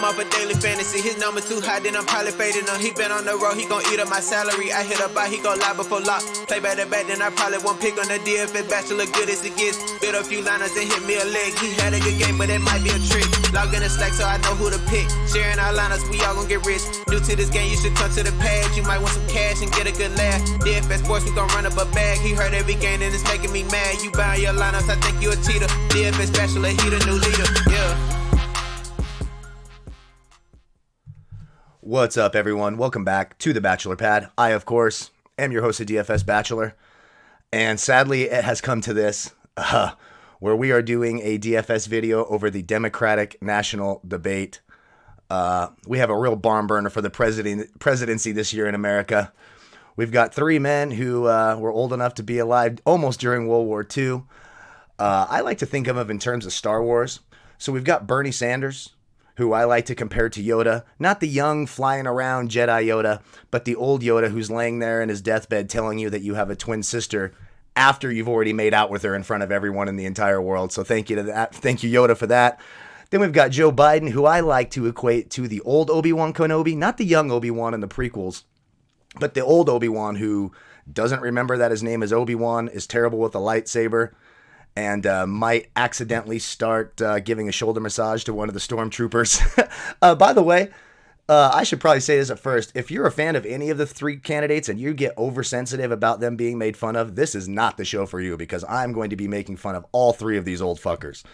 off a daily fantasy. His number too high, then I'm probably fading him. He been on the road, he gon' eat up my salary. I hit up by, he gon' lie before lock. Play back to back, then I probably won't pick on the DFS bachelor, good as it gets. Bit a few liners and hit me a leg. He had a good game, but it might be a trick. Log in the Slack so I know who to pick. Sharing our liners, we all gon' get rich. New to this game, you should come to the pad. You might want some cash and get a good laugh. DFS Sports, we gon' run up a bag. He heard every game and it's making me mad. You buying your lineups, I think you a cheater. DFS bachelor, he the new leader. Yeah. What's up, everyone? Welcome back to the Bachelor Pad. I, of course, am your host of DFS Bachelor. And sadly, it has come to this, where we are doing a DFS video over the Democratic national debate. We have a real barn burner for the presidency this year in America. We've got three men who were old enough to be alive almost during World War II. I like to think of them in terms of Star Wars. So we've got Bernie Sanders, who I like to compare to Yoda. Not the young, flying around Jedi Yoda, but the old Yoda who's laying there in his deathbed telling you that you have a twin sister after you've already made out with her in front of everyone in the entire world. So thank you to that. Thank you, Yoda, for that. Then we've got Joe Biden, who I like to equate to the old Obi-Wan Kenobi, not the young Obi-Wan in the prequels, but the old Obi-Wan who doesn't remember that his name is Obi-Wan, is terrible with a lightsaber, and might accidentally start giving a shoulder massage to one of the stormtroopers. By the way, I should probably say this at first. If you're a fan of any of the three candidates and you get oversensitive about them being made fun of, this is not the show for you, because I'm going to be making fun of all three of these old fuckers.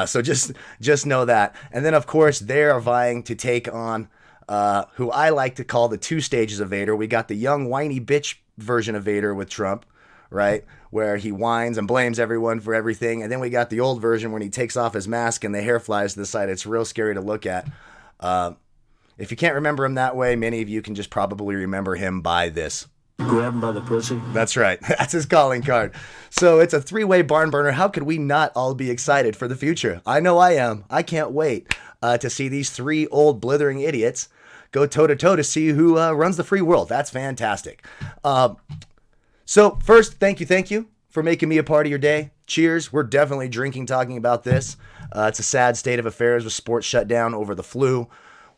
So just know that. And then, of course, they are vying to take on who I like to call the two stages of Vader. We got the young, whiny bitch version of Vader with Trump, right? Where he whines and blames everyone for everything. And then we got the old version when he takes off his mask and the hair flies to the side. It's real scary to look at. If you can't remember him that way, many of you can just probably remember him by this. Grab him by the pussy. That's right. That's his calling card. So it's a three-way barn burner. How could we not all be excited for the future? I know I am. I can't wait to see these three old blithering idiots go toe-to-toe to see who runs the free world. That's fantastic. So first, thank you for making me a part of your day. Cheers. We're definitely drinking, talking about this. It's a sad state of affairs with sports shut down over the flu.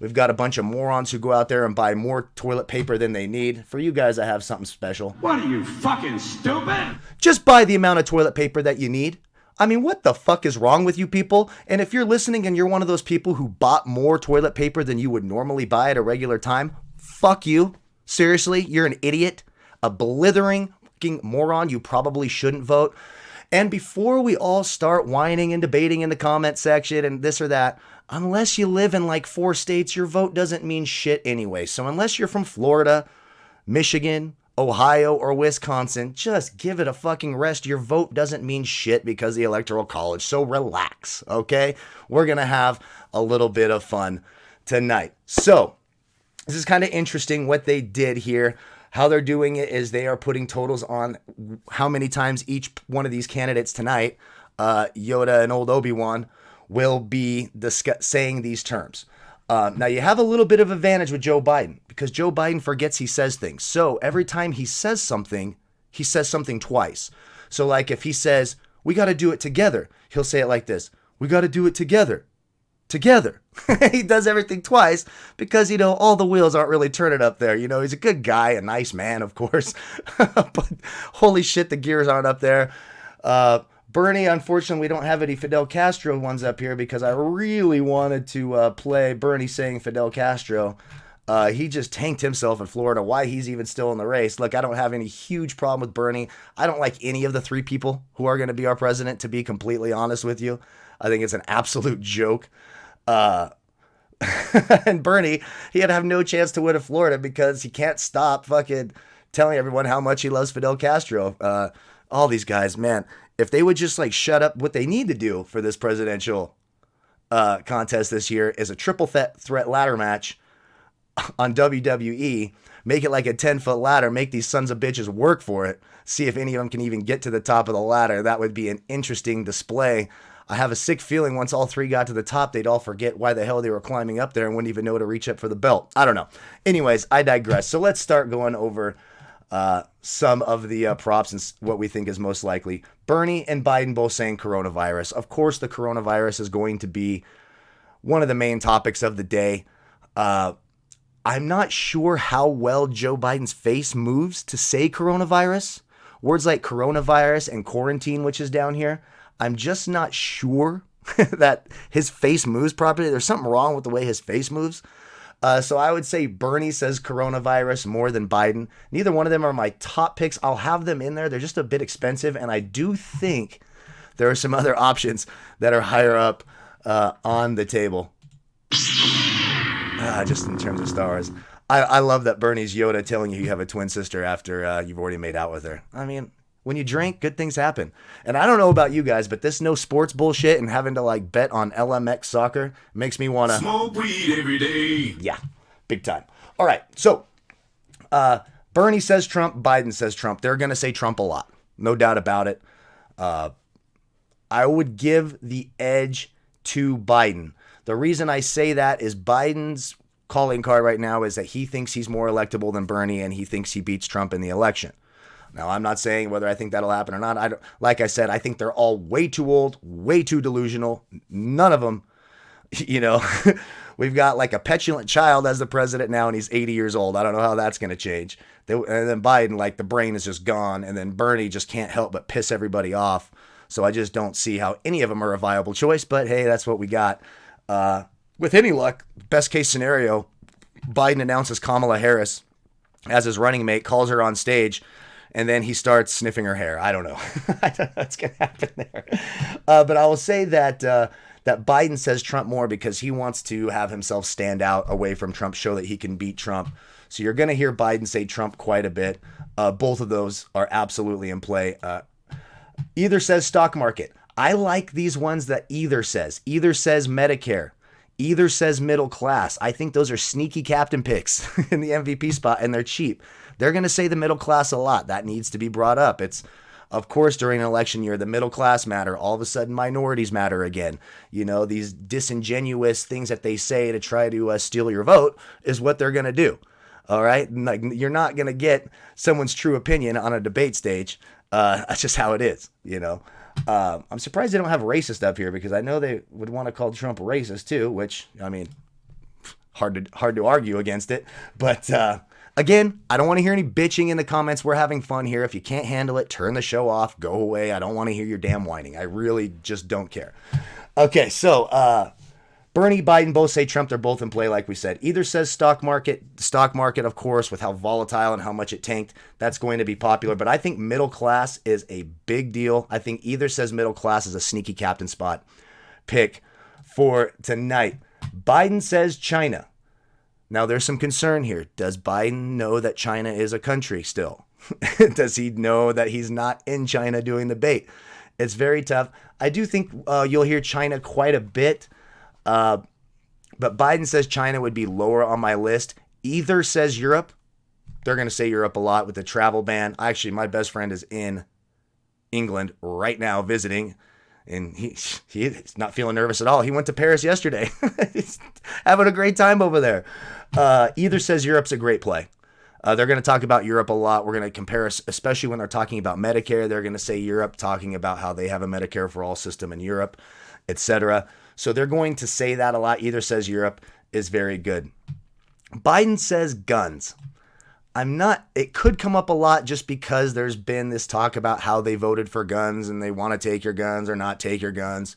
We've got a bunch of morons who go out there and buy more toilet paper than they need. For you guys, I have something special. What are you, fucking stupid? Just buy the amount of toilet paper that you need. I mean, what the fuck is wrong with you people? And if you're listening and you're one of those people who bought more toilet paper than you would normally buy at a regular time, fuck you. Seriously, you're an idiot. A blithering fucking moron. You probably shouldn't vote. And before we all start whining and debating in the comment section and this or that, unless you live in like 4 states, your vote doesn't mean shit anyway. So unless you're from Florida, Michigan, Ohio, or Wisconsin, just give it a fucking rest. Your vote doesn't mean shit because of the Electoral College. So relax, okay? We're going to have a little bit of fun tonight. So this is kind of interesting what they did here. How they're doing it is they are putting totals on how many times each one of these candidates tonight, Yoda and old Obi-Wan, will be saying these terms. Now, you have a little bit of advantage with Joe Biden because Joe Biden forgets he says things. So every time he says something twice. So like if he says, we got to do it together, he'll say it like this. We got to do it together. Together. He does everything twice because, all the wheels aren't really turning up there. He's a good guy, a nice man, of course. But holy shit, the gears aren't up there. Bernie, unfortunately, we don't have any Fidel Castro ones up here because I really wanted to play Bernie saying Fidel Castro. He just tanked himself in Florida. Why he's even still in the race. Look, I don't have any huge problem with Bernie. I don't like any of the three people who are going to be our president, to be completely honest with you. I think it's an absolute joke. And Bernie, he had have no chance to win in Florida because he can't stop fucking telling everyone how much he loves Fidel Castro. All these guys, man, if they would just shut up, what they need to do for this presidential contest this year is a triple threat ladder match on WWE. Make it like a 10-foot ladder. Make these sons of bitches work for it. See if any of them can even get to the top of the ladder. That would be an interesting display. I have a sick feeling once all three got to the top, they'd all forget why the hell they were climbing up there and wouldn't even know to reach up for the belt. I don't know. Anyways, I digress. So let's start going over some of the props and what we think is most likely. Bernie and Biden both saying coronavirus. Of course, the coronavirus is going to be one of the main topics of the day. I'm not sure how well Joe Biden's face moves to say coronavirus. Words like coronavirus and quarantine, which is down here, I'm just not sure that his face moves properly. There's something wrong with the way his face moves. So I would say Bernie says coronavirus more than Biden. Neither one of them are my top picks. I'll have them in there. They're just a bit expensive. And I do think there are some other options that are higher up on the table. Just in terms of Star Wars. I love that Bernie's Yoda telling you have a twin sister after you've already made out with her. I mean, when you drink, good things happen. And I don't know about you guys, but this no sports bullshit and having to like bet on LMX soccer makes me want to Smoke weed every day. Yeah, big time. All right, so Bernie says Trump, Biden says Trump. They're going to say Trump a lot, no doubt about it. I would give the edge to Biden. The reason I say that is Biden's calling card right now is that he thinks he's more electable than Bernie and he thinks he beats Trump in the election. Now, I'm not saying whether I think that'll happen or not. Like I said, I think they're all way too old, way too delusional. None of them, we've got like a petulant child as the president now and he's 80 years old. I don't know how that's going to change. And then Biden, like the brain is just gone. And then Bernie just can't help but piss everybody off. So I just don't see how any of them are a viable choice. But hey, that's what we got. With any luck, best case scenario, Biden announces Kamala Harris as his running mate, calls her on stage, and then he starts sniffing her hair. I don't know. I don't know what's going to happen there. But I will say that that Biden says Trump more because he wants to have himself stand out away from Trump, show that he can beat Trump. So you're going to hear Biden say Trump quite a bit. Both of those are absolutely in play. Either says stock market. I like these ones that either says. Either says Medicare. Either says middle class. I think those are sneaky captain picks in the MVP spot, and they're cheap. They're going to say the middle class a lot. That needs to be brought up. It's, of course, during an election year, the middle class matter. All of a sudden, minorities matter again. These disingenuous things that they say to try to steal your vote is what they're going to do. All right? Like, you're not going to get someone's true opinion on a debate stage. That's just how it is, I'm surprised they don't have racist up here because I know they would want to call Trump racist too, which, I mean, hard to argue against it. But again, I don't want to hear any bitching in the comments. We're having fun here. If you can't handle it, turn the show off, go away. I don't want to hear your damn whining. I really just don't care. Okay, so Bernie, Biden both say Trump. They're both in play, like we said. Either says stock market, of course, with how volatile and how much it tanked, that's going to be popular. But I think middle class is a big deal. I think either says middle class is a sneaky captain spot pick for tonight. Biden says China. Now, there's some concern here. Does Biden know that China is a country still? Does he know that he's not in China doing the debate? It's very tough. I do think you'll hear China quite a bit. But Biden says China would be lower on my list. Either says Europe. They're going to say Europe a lot with the travel ban. Actually, my best friend is in England right now visiting, and he's not feeling nervous at all. He went to Paris yesterday. He's having a great time over there. Either says Europe's a great play. They're going to talk about Europe a lot. We're going to compare, especially when they're talking about Medicare. They're going to say Europe, talking about how they have a Medicare for all system in Europe, etc. So they're going to say that a lot. Either says Europe is very good. Biden says guns. It could come up a lot just because there's been this talk about how they voted for guns and they want to take your guns or not take your guns.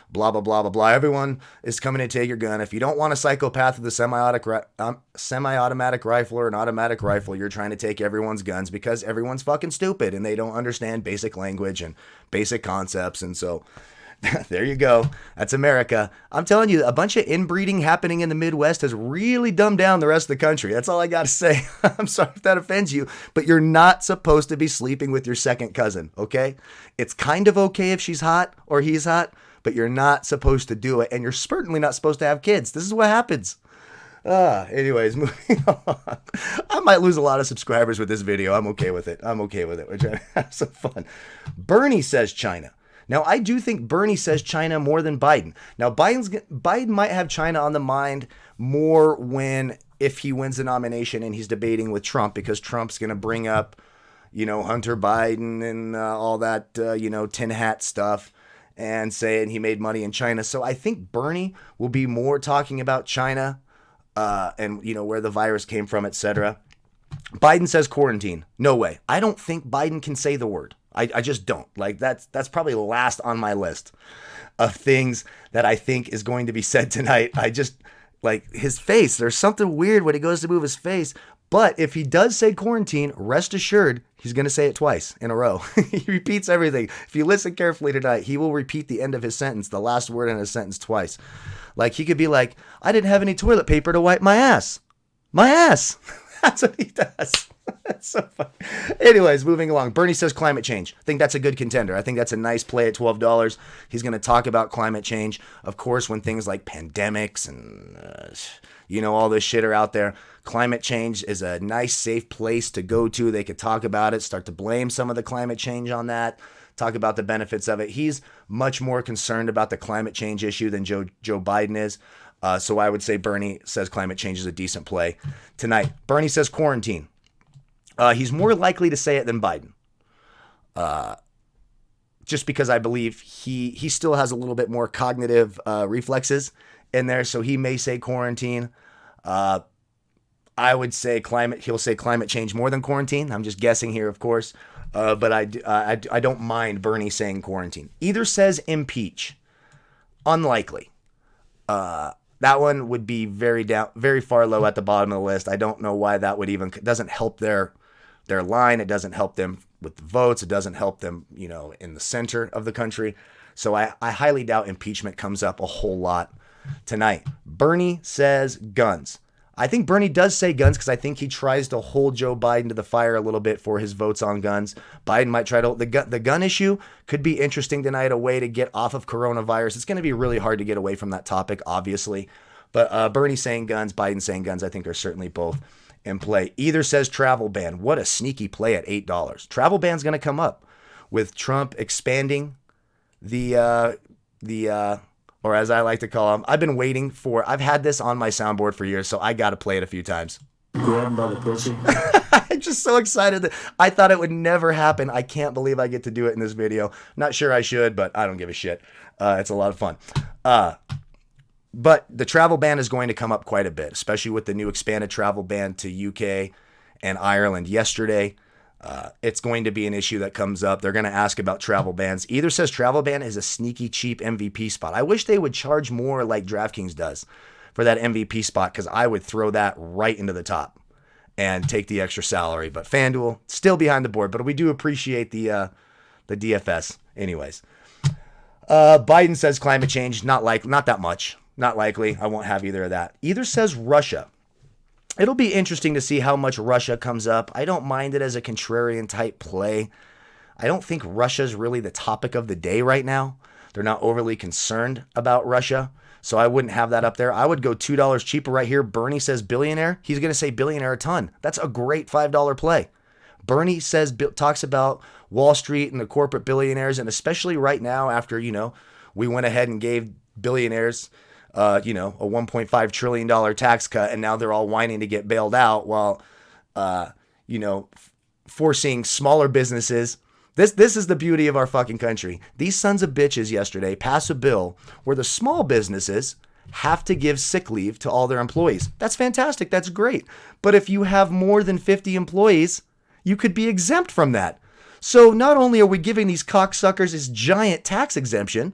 Blah, blah, blah, blah, blah. Everyone is coming to take your gun. If you don't want a psychopath with a semi-automatic rifle or an automatic rifle, you're trying to take everyone's guns because everyone's fucking stupid and they don't understand basic language and basic concepts. And so there you go. That's America. I'm telling you, a bunch of inbreeding happening in the Midwest has really dumbed down the rest of the country. That's all I got to say. I'm sorry if that offends you, but you're not supposed to be sleeping with your second cousin, okay? It's kind of okay if she's hot or he's hot, but you're not supposed to do it, and you're certainly not supposed to have kids. This is what happens. Anyways, moving on. I might lose a lot of subscribers with this video. I'm okay with it. We're trying to have some fun. Bernie says China. Now, I do think Bernie says China more than Biden. Now, Biden might have China on the mind more if he wins the nomination and he's debating with Trump, because Trump's going to bring up, Hunter Biden and all that, tin hat stuff. and saying he made money in China. So I think Bernie will be more talking about China and, where the virus came from, etc. Biden says quarantine. No way. I don't think Biden can say the word. I just don't. Like, that's probably last on my list of things that I think is going to be said tonight. I just, like, his face. There's something weird when he goes to move his face. But if he does say quarantine, rest assured, he's going to say it twice in a row. He repeats everything. If you listen carefully tonight, he will repeat the end of his sentence, the last word in his sentence twice. Like, he could be like, I didn't have any toilet paper to wipe my ass. My ass. That's what he does. That's so funny. Anyways, moving along. Bernie says climate change. I think that's a good contender. I think that's a nice play at $12. He's going to talk about climate change. Of course, when things like pandemics and, all this shit are out there, climate change is a nice, safe place to go to. They could talk about it, start to blame some of the climate change on that, talk about the benefits of it. He's much more concerned about the climate change issue than Joe Biden is. So I would say Bernie says climate change is a decent play tonight. Bernie says quarantine. He's more likely to say it than Biden. Just because I believe he still has a little bit more cognitive reflexes in there. So he may say quarantine. I would say he'll say climate change more than quarantine. I'm just guessing here, of course. But I don't mind Bernie saying quarantine. Either says impeach. Unlikely. That one would be very far low at the bottom of the list. I don't know why that would doesn't help their line. It doesn't help them with the votes. It doesn't help them, in the center of the country. So I highly doubt impeachment comes up a whole lot tonight. Bernie says guns. I think Bernie does say guns because I think he tries to hold Joe Biden to the fire a little bit for his votes on guns. Biden might try to... The gun issue could be interesting tonight, a way to get off of coronavirus. It's going to be really hard to get away from that topic, obviously. But Bernie saying guns, Biden saying guns, I think are certainly both in play. Either says travel ban. What a sneaky play at $8. Travel ban's going to come up with Trump expanding or as I like to call them, I've had this on my soundboard for years, so I got to play it a few times. Grab him by the pussy. I'm just so excited that I thought it would never happen. I can't believe I get to do it in this video. Not sure I should, but I don't give a shit. It's a lot of fun. But the travel ban is going to come up quite a bit, especially with the new expanded travel ban to UK and Ireland yesterday. It's going to be an issue that comes up. They're going to ask about travel bans. Either says travel ban is a sneaky, cheap MVP spot. I wish they would charge more like DraftKings does for that MVP spot, because I would throw that right into the top and take the extra salary. But FanDuel, still behind the board, but we do appreciate the DFS anyways. Biden says climate change, not that much. Not likely. I won't have either of that. Either says Russia. It'll be interesting to see how much Russia comes up. I don't mind it as a contrarian type play. I don't think Russia's really the topic of the day right now. They're not overly concerned about Russia, so I wouldn't have that up there. I would go $2 cheaper right here. Bernie says billionaire. He's going to say billionaire a ton. That's a great $5 play. Bernie talks about Wall Street and the corporate billionaires, and especially right now after, we went ahead and gave billionaires a $1.5 trillion tax cut, and now they're all whining to get bailed out while, forcing smaller businesses. This is the beauty of our fucking country. These sons of bitches yesterday passed a bill where the small businesses have to give sick leave to all their employees. That's fantastic. That's great. But if you have more than 50 employees, you could be exempt from that. So not only are we giving these cocksuckers this giant tax exemption,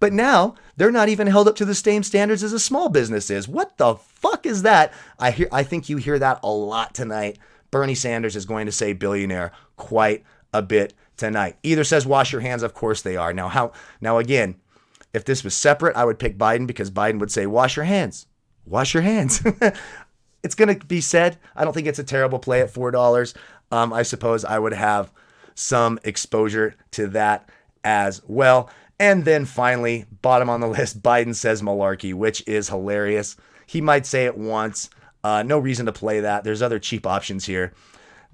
but now they're not even held up to the same standards as a small business is. What the fuck is that? I think you hear that a lot tonight. Bernie Sanders is going to say billionaire quite a bit tonight. Either says wash your hands. Of course they are. Now again, if this was separate, I would pick Biden, because Biden would say wash your hands. Wash your hands. It's going to be said. I don't think it's a terrible play at $4. I suppose I would have some exposure to that as well. And then finally, bottom on the list, Biden says malarkey, which is hilarious. He might say it once. No reason to play that. There's other cheap options here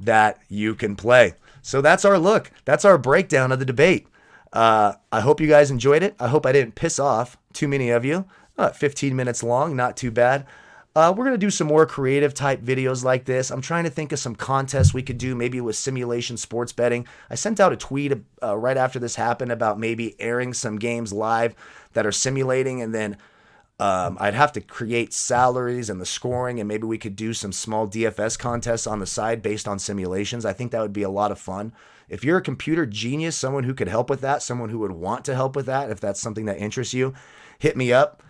that you can play. So that's our look. That's our breakdown of the debate. I hope you guys enjoyed it. I hope I didn't piss off too many of you. 15 minutes long, not too bad. We're going to do some more creative type videos like this. I'm trying to think of some contests we could do, maybe with simulation sports betting. I sent out a tweet right after this happened about maybe airing some games live that are simulating, and then I'd have to create salaries and the scoring, and maybe we could do some small DFS contests on the side based on simulations. I think that would be a lot of fun. If you're a computer genius, someone who could help with that, someone who would want to help with that, if that's something that interests you, hit me up.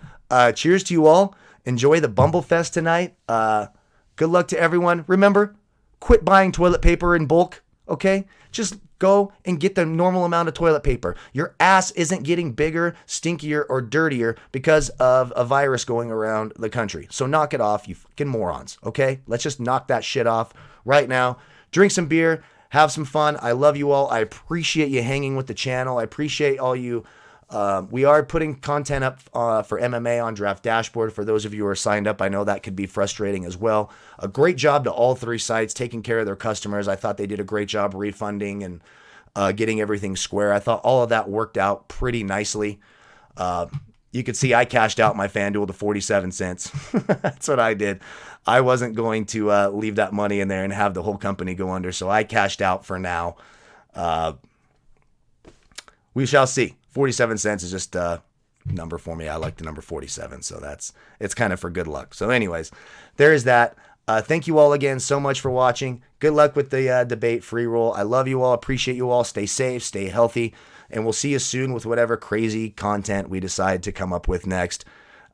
Cheers to you all. Enjoy the Bumblefest tonight. Good luck to everyone. Remember, quit buying toilet paper in bulk, okay? Just go and get the normal amount of toilet paper. Your ass isn't getting bigger, stinkier, or dirtier because of a virus going around the country. So knock it off, you fucking morons, okay? Let's just knock that shit off right now. Drink some beer. Have some fun. I love you all. I appreciate you hanging with the channel. I appreciate all you. We are putting content up for MMA on Draft Dashboard. For those of you who are signed up, I know that could be frustrating as well. A great job to all three sites taking care of their customers. I thought they did a great job refunding and getting everything square. I thought all of that worked out pretty nicely. You could see I cashed out my Fanduel to 47 cents. That's what I did. I wasn't going to leave that money in there and have the whole company go under, so I cashed out for now. We shall see. 47 cents is just a number for me. I like the number 47, so it's kind of for good luck. So anyways, there is that. Thank you all again so much for watching. Good luck with the debate free roll. I love you all. Appreciate you all. Stay safe. Stay healthy. And we'll see you soon with whatever crazy content we decide to come up with next.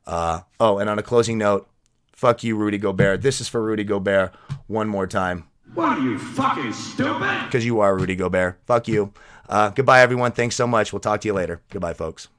And on a closing note, fuck you, Rudy Gobert. This is for Rudy Gobert one more time. What are you, fucking stupid? Because you are Rudy Gobert. Fuck you. Goodbye, everyone. Thanks so much. We'll talk to you later. Goodbye, folks.